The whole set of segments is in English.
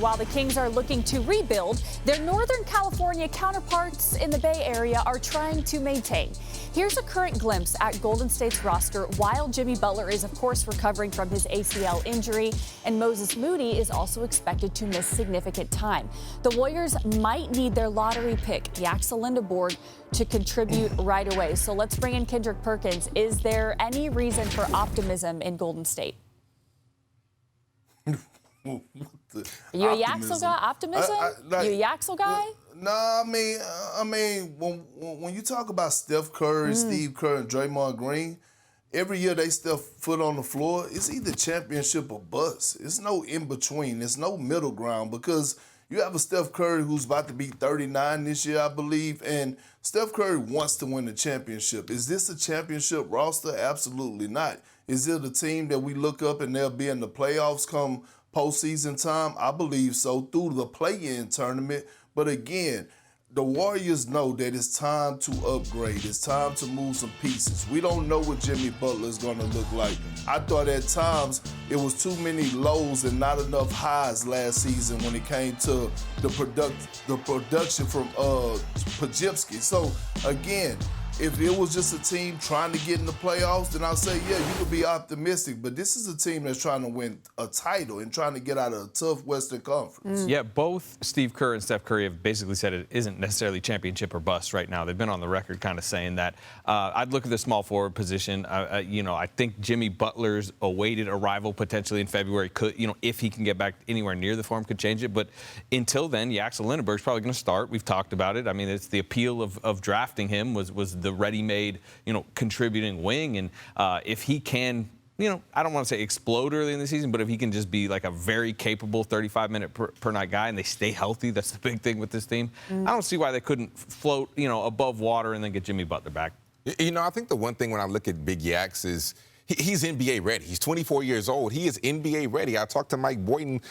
While the Kings are looking to rebuild, their Northern California counterparts in the Bay Area are trying to maintain. Here's a current glimpse at Golden State's roster while Jimmy Butler is, of course, recovering from his ACL injury, and Moses Moody is also expected to miss significant time. The Warriors might need their lottery pick, Yaxel Lindeborg, to contribute right away. So let's bring in Kendrick Perkins. Is there any reason for optimism in Golden State? You a Yaxel guy? Optimism? You a Yaxel guy? No, I mean, when you talk about Steph Curry, Steve Curry, and Draymond Green, every year they step foot on the floor, it's either championship or bust. It's no in between. It's no middle ground because you have a Steph Curry who's about to be 39 this year, I believe, and Steph Curry wants to win the championship. Is this a championship roster? Absolutely not. Is it a team that we look up and they'll be in the playoffs come postseason time? I believe so, through the play-in tournament. But again, the Warriors know that it's time to upgrade. It's time to move some pieces. We don't know what Jimmy Butler is going to look like. I thought at times it was too many lows and not enough highs last season when it came to the production from Pajipski. So again, if it was just a team trying to get in the playoffs, then I'd say, yeah, you could be optimistic. But this is a team that's trying to win a title and trying to get out of a tough Western Conference. Yeah, both Steve Kerr and Steph Curry have basically said it isn't necessarily championship or bust right now. They've been on the record kind of saying that. I'd look at the small forward position. I think Jimmy Butler's awaited arrival potentially in February could, if he can get back anywhere near the form, could change it. But until then, Yaxel Lindeberg's probably going to start. We've talked about it. I mean, it's the appeal of drafting him was the ready-made, contributing wing. And if he can, I don't want to say explode early in the season, but if he can just be like a very capable 35-minute per night guy and they stay healthy, that's the big thing with this team. I don't see why they couldn't float, above water and then get Jimmy Butler back. I think the one thing when I look at Big Yax is he's NBA ready. He's 24 years old. He is NBA ready. I talked to Mike Boynton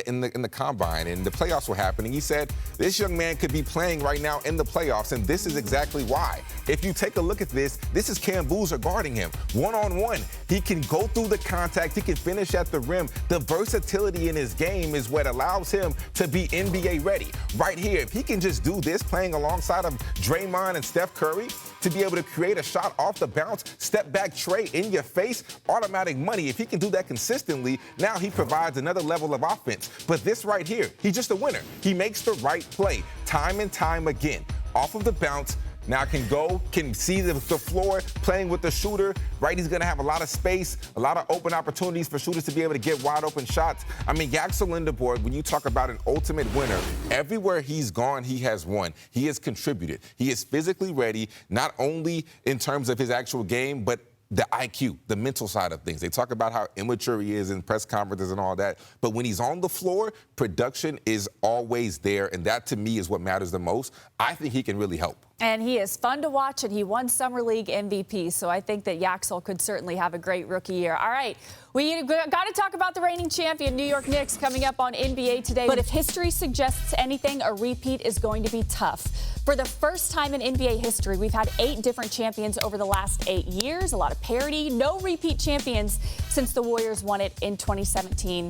in the combine, and the playoffs were happening. He said this young man could be playing right now in the playoffs, and this is exactly why. If you take a look at this is Cam Boozer guarding him. One-on-one, he can go through the contact. He can finish at the rim. The versatility in his game is what allows him to be NBA ready. Right here, if he can just do this, playing alongside of Draymond and Steph Curry, to be able to create a shot off the bounce, step back tray in your face, automatic money. If he can do that consistently, now he provides another level of offense. But this right here, he's just a winner. He makes the right play time and time again. Off of the bounce, now can see the floor, playing with the shooter, right? He's going to have a lot of space, a lot of open opportunities for shooters to be able to get wide open shots. I mean, Yaxel Lindeborg, when you talk about an ultimate winner, everywhere he's gone, he has won. He has contributed. He is physically ready, not only in terms of his actual game, but the IQ, the mental side of things. They talk about how immature he is in press conferences and all that. But when he's on the floor, production is always there. And that, to me, is what matters the most. I think he can really help. And he is fun to watch, and he won Summer League MVP. So I think that Yaxel could certainly have a great rookie year. All right, we got to talk about the reigning champion, New York Knicks, coming up on NBA Today. But if history suggests anything, a repeat is going to be tough. For the first time in NBA history, we've had 8 different champions over the last 8 years, a lot of parity, no repeat champions since the Warriors won it in 2017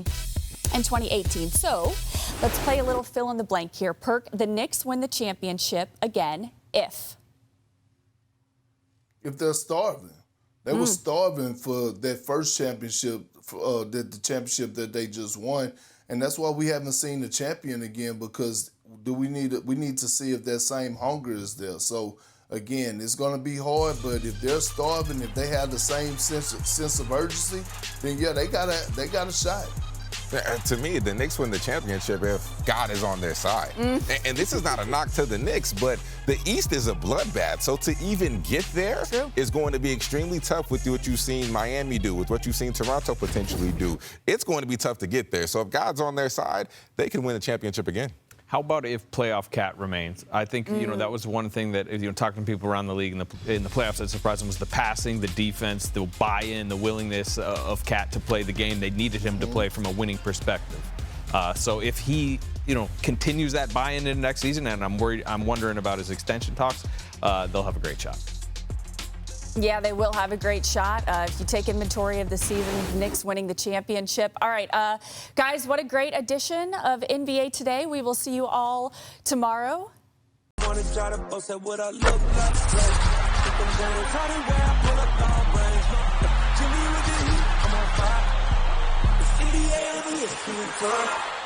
and 2018. So let's play a little fill in the blank here. Perk, the Knicks win the championship again if they're starving. They were starving for that first championship, the championship that they just won. And that's why we haven't seen the champion again, because we need to see if that same hunger is there. So again, it's going to be hard, but if they're starving, if they have the same sense of urgency, then yeah, they got a shot. To me, the Knicks win the championship if God is on their side. And this is not a knock to the Knicks, but the East is a bloodbath. So to even get there is going to be extremely tough with what you've seen Miami do, with what you've seen Toronto potentially do. It's going to be tough to get there. So if God's on their side, they can win the championship again. How about if playoff Cat remains? I think, that was one thing that, talking to people around the league in the playoffs that surprised them was the passing, the defense, the buy-in, the willingness of Cat to play the game. They needed him to play from a winning perspective. So if he, continues that buy-in into next season, and I'm wondering about his extension talks, they'll have a great shot. Yeah, they will have a great shot. If you take inventory of the season, the Knicks winning the championship. All right, guys, what a great edition of NBA Today. We will see you all tomorrow. NBA,